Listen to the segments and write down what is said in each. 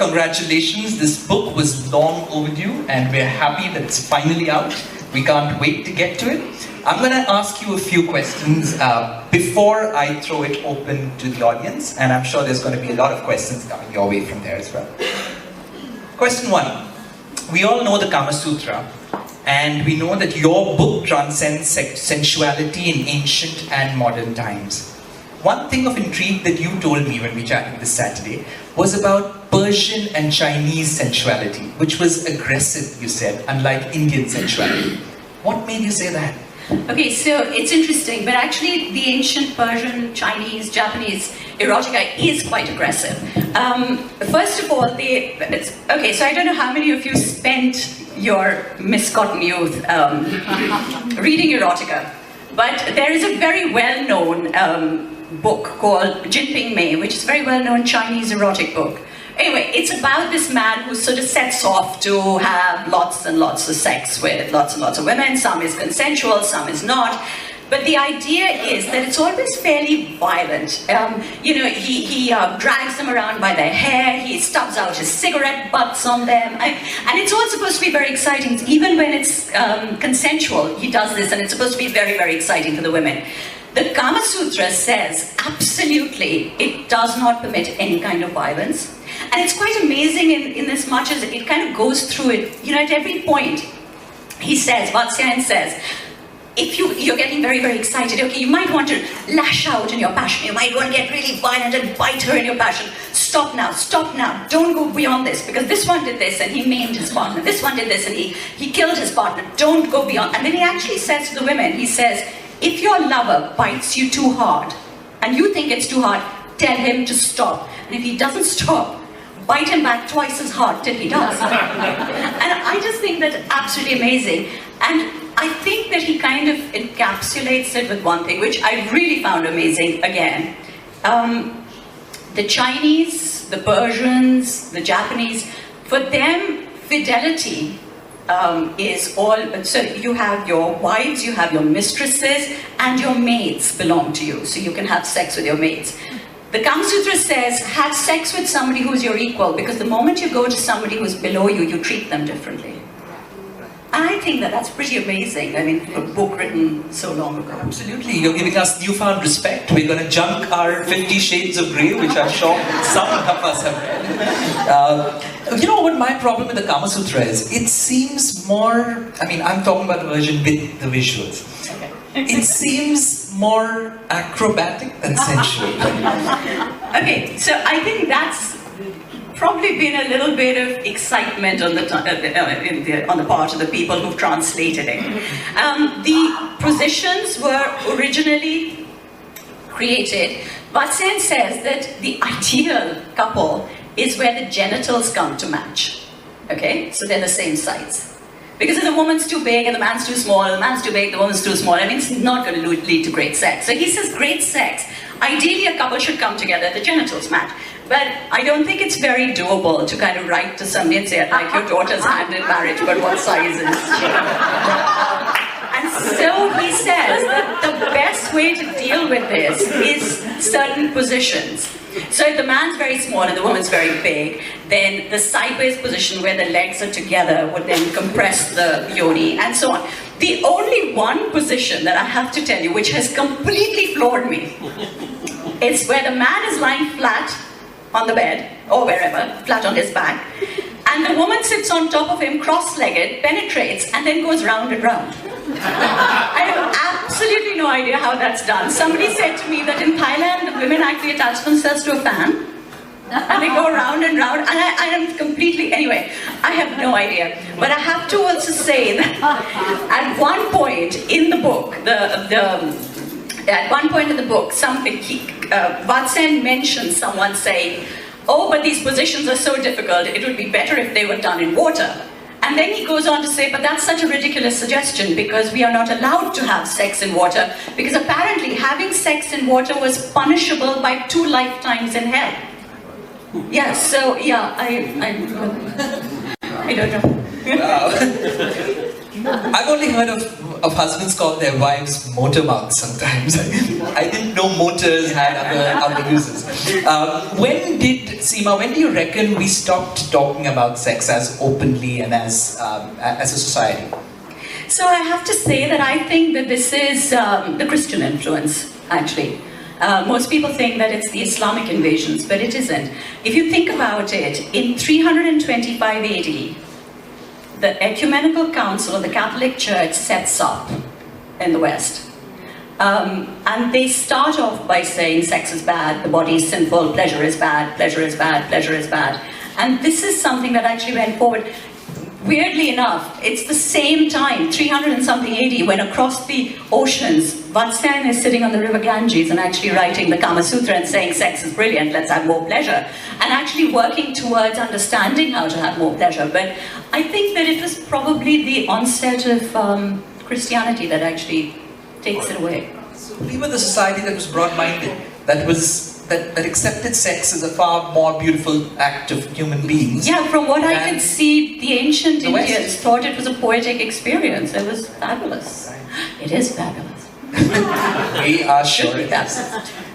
congratulations. This book was long overdue and we're happy that it's finally out. We can't wait to get to it. I'm going to ask you a few questions before I throw it open to the audience, and I'm sure there's going to be a lot of questions coming your way from there as well. Question 1. We all know the Kamasutra, and we know that your book transcends sensuality in ancient and modern times. One thing of intrigue that you told me when we chatted this Saturday was about Persian and Chinese sensuality, which was aggressive, you said, unlike Indian sensuality. What made you say that? Okay, so it's interesting, but actually the ancient Persian, Chinese, Japanese erotica is quite aggressive. First of all, okay, so I don't know how many of you spent your misgotten youth reading erotica, but there is a very well-known book called Jinping Mei, which is a very well-known Chinese erotic book. Anyway, it's about this man who sort of sets off to have lots and lots of sex with lots and lots of women. Some is consensual, some is not. But the idea is that it's always fairly violent. You know, he drags them around by their hair, he stubs out his cigarette butts on them, and it's all supposed to be very exciting. Even when it's consensual, he does this, and it's supposed to be very, very exciting for the women. The Kamasutra says, absolutely, it does not permit any kind of violence. And it's quite amazing in as much as it kind of goes through it. You know, at every point, he says, Vatsyayan says, if you're getting very, very excited, okay, you might want to lash out in your passion. You might want to get really violent and bite her in your passion. Stop now, don't go beyond this, because this one did this and he maimed his partner. This one did this and he killed his partner. Don't go beyond. And then he actually says to the women, he says, if your lover bites you too hard, and you think it's too hard, tell him to stop. And if he doesn't stop, bite him back twice as hard till he does. And I just think that's absolutely amazing. And I think that he kind of encapsulates it with one thing, which I really found amazing again. The Chinese, the Persians, the Japanese, for them, fidelity is all, so you have your wives, you have your mistresses, and your maids belong to you, so you can have sex with your maids. The Kamasutra says, have sex with somebody who's your equal, because the moment you go to somebody who's below you, you treat them differently. And I think that that's pretty amazing. I mean, a book written so long ago. Absolutely, you're giving us newfound respect. We're going to junk our 50 Shades of Grey, which I'm sure some of us have read. You know what my problem with the Kamasutra is? It seems more, I mean, I'm talking about the version with the visuals. It seems more acrobatic than sensual. Okay, so I think that's probably been a little bit of excitement on the part of the people who've translated it. The positions were originally created. Vatsyayan says that the ideal couple is where the genitals come to match. Okay, so they're the same size. Because if the woman's too big and the man's too small, the man's too big, the woman's too small, I mean, it's not going to lead to great sex. So he says great sex. Ideally, a couple should come together, the genitals match. But I don't think it's very doable to kind of write to somebody and say, I'd like your daughter's hand in marriage, but what size is she? And so he says that the best way to deal with this is certain positions. So if the man's very small and the woman's very big, then the sideways position where the legs are together would then compress the yoni and so on. The only one position that I have to tell you, which has completely floored me, is where the man is lying flat on the bed, or wherever, flat on his back, and the woman sits on top of him, cross-legged, penetrates, and then goes round and round. I have absolutely no idea how that's done. Somebody said to me that in Thailand, the women actually attach themselves to a fan, and they go round and round, and I am completely, anyway, I have no idea. But I have to also say that at one point in the book, at one point in the book, Vatsyayan mentions someone saying, oh, but these positions are so difficult, it would be better if they were done in water. And then he goes on to say, but that's such a ridiculous suggestion because we are not allowed to have sex in water, because apparently having sex in water was punishable by 2 lifetimes in hell. Yeah, so, yeah, I don't know. Wow. I've only heard of of husbands call their wives motor mouths sometimes. I didn't know motors had other uses. Seema, when do you reckon we stopped talking about sex as openly and as a society? So I have to say that I think that this is the Christian influence, actually. Most people think that it's the Islamic invasions, but it isn't. If you think about it, in 325 AD, the Ecumenical Council of the Catholic Church sets up in the West. And they start off by saying sex is bad, the body is sinful, pleasure is bad, pleasure is bad, pleasure is bad. And this is something that actually went forward. Weirdly enough, it's the same time, 300 and something AD, when across the oceans, Vatsyayan is sitting on the river Ganges and actually writing the Kamasutra and saying sex is brilliant, let's have more pleasure. And actually working towards understanding how to have more pleasure. But I think that it was probably the onset of Christianity that actually takes it away. So we were the society that was broad-minded, that accepted sex as a far more beautiful act of human beings. Yeah, from what I could see, the ancient Indians thought it was a poetic experience. It was fabulous. It is fabulous. We are sure it is.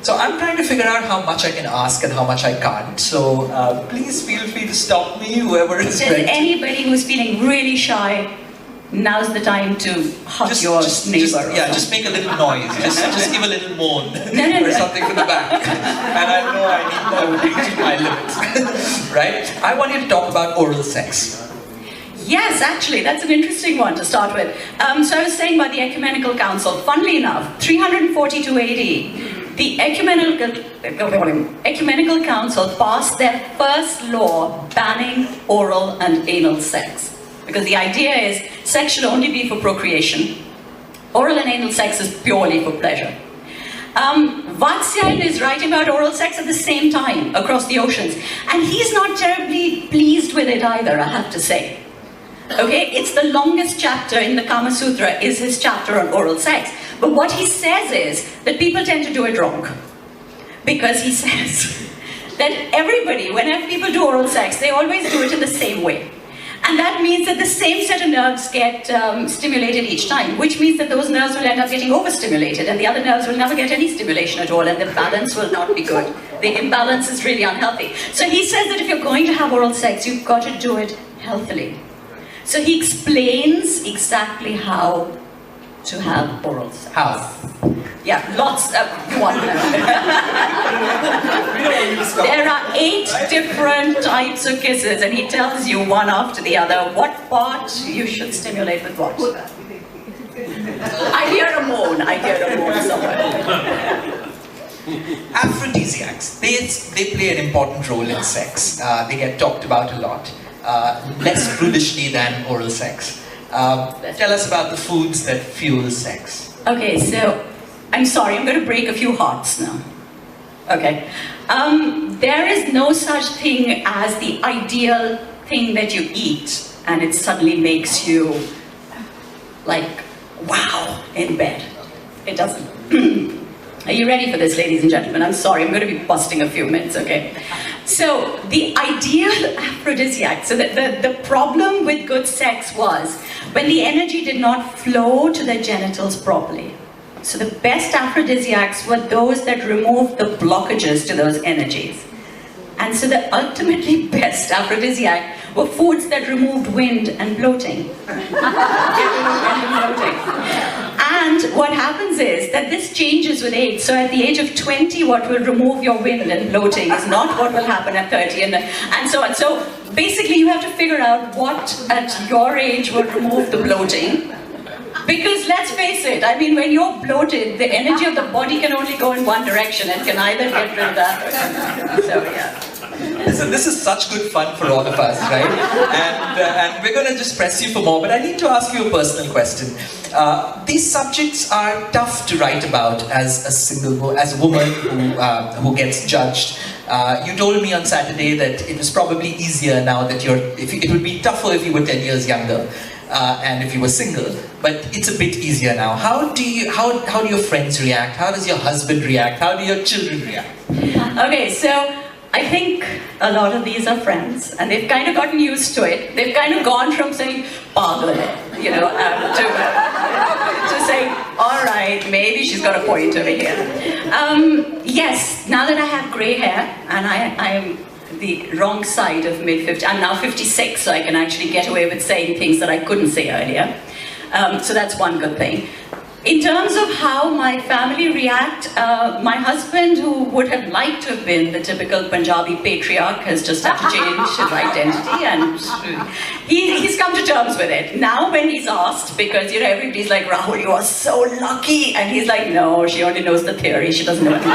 So I'm trying to figure out how much I can ask and how much I can't. So please feel free to stop me, whoever is ready. Anybody who's feeling really shy, now's the time to hug your neighbor. Just make a little noise. Just give a little moan No. or something from the back. And I know I'm reaching my limit. Right? I want you to talk about oral sex. Yes, actually, that's an interesting one to start with. So I was saying about the Ecumenical Council. Funnily enough, 342 AD, the Ecumenical Council passed their first law banning oral and anal sex. Because the idea is sex should only be for procreation. Oral and anal sex is purely for pleasure. Vatsyayan is writing about oral sex at the same time across the oceans. And he's not terribly pleased with it either, I have to say. Okay, it's the longest chapter in the Kamasutra is his chapter on oral sex. But what he says is that people tend to do it wrong. Because he says that everybody, whenever people do oral sex, they always do it in the same way. And that means that the same set of nerves get stimulated each time, which means that those nerves will end up getting overstimulated and the other nerves will never get any stimulation at all and the balance will not be good. The imbalance is really unhealthy. So he says that if you're going to have oral sex, you've got to do it healthily. So he explains exactly how to have oral sex. How? Yeah, lots of one. There are 8 different types of kisses and he tells you one after the other what part you should stimulate with what. I hear a moan somewhere. Aphrodisiacs, they play an important role in sex. They get talked about a lot, less prudishly than oral sex. Tell us about the foods that fuel sex. Okay, so I'm sorry, I'm going to break a few hearts now. Okay. There is no such thing as the ideal thing that you eat and it suddenly makes you like, wow, in bed. It doesn't. Are you ready for this, ladies and gentlemen? I'm sorry, I'm going to be busting a few minutes, okay? So, the ideal aphrodisiac, so the problem with good sex was when the energy did not flow to the genitals properly. So the best aphrodisiacs were those that removed the blockages to those energies. And so the ultimately best aphrodisiac were foods that removed wind and bloating. And what happens is that this changes with age. So at the age of 20, what will remove your wind and bloating is not what will happen at 30 and so on. So basically you have to figure out what at your age will remove the bloating. Because let's face it, I mean, when you're bloated, the energy of the body can only go in one direction. It can either get rid of that. So, yeah. Listen, this is such good fun for all of us, right? And we're going to just press you for more, but I need to ask you a personal question. These subjects are tough to write about as a woman who gets judged. You told me on Saturday that it was probably easier now that it would be tougher if you were 10 years younger. And if you were single, but it's a bit easier now. How do your friends react? How does your husband react? How do your children react? Okay, so I think a lot of these are friends, and they've kind of gotten used to it. They've kind of gone from saying "pagal hai," you know, to saying, all right, maybe she's got a point over here. Yes, now that I have grey hair, and I'm the wrong side of mid-50s, I'm now 56, so I can actually get away with saying things that I couldn't say earlier. So that's one good thing. In terms of how my family react, my husband, who would have liked to have been the typical Punjabi patriarch, has just had to change his identity, and he's come to terms with it. Now when he's asked, because everybody's like, Rahul, you are so lucky, and he's like, no, she only knows the theory, she doesn't know anything.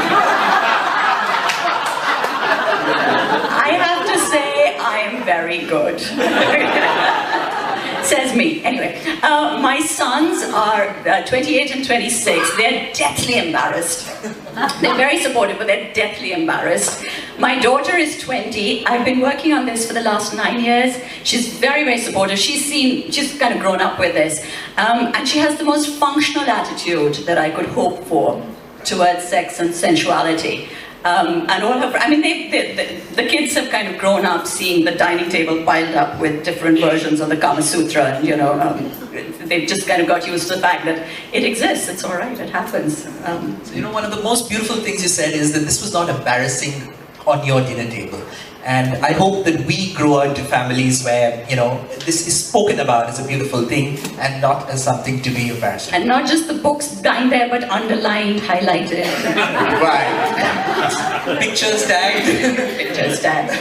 I have to say, I am very good. Says me. Anyway, my sons are 28 and 26. They're deathly embarrassed. They're very supportive, but they're deathly embarrassed. My daughter is 20. I've been working on this for the last 9 years. She's very, very supportive. She's kind of grown up with this. And she has the most functional attitude that I could hope for towards sex and sensuality. And all her, the kids have kind of grown up seeing the dining table piled up with different versions of the Kamasutra, and they've just kind of got used to the fact that it exists. It's all right. It happens. So, one of the most beautiful things you said is that this was not embarrassing on your dinner table. And I hope that we grow into families where, this is spoken about as a beautiful thing and not as something to be embarrassed about. And not just the books dying there, but underlined, highlighted. Right. Pictures tagged. Pictures tagged.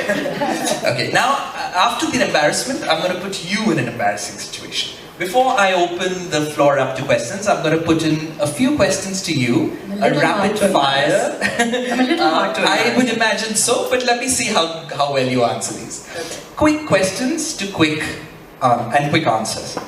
Okay, now, after the embarrassment, I'm going to put you in an embarrassing situation. Before I open the floor up to questions, I'm going to put in a few questions to you. A rapid fire. I'm a little hard to I would imagine so, but let me see how well you answer these. Quick questions to quick answers.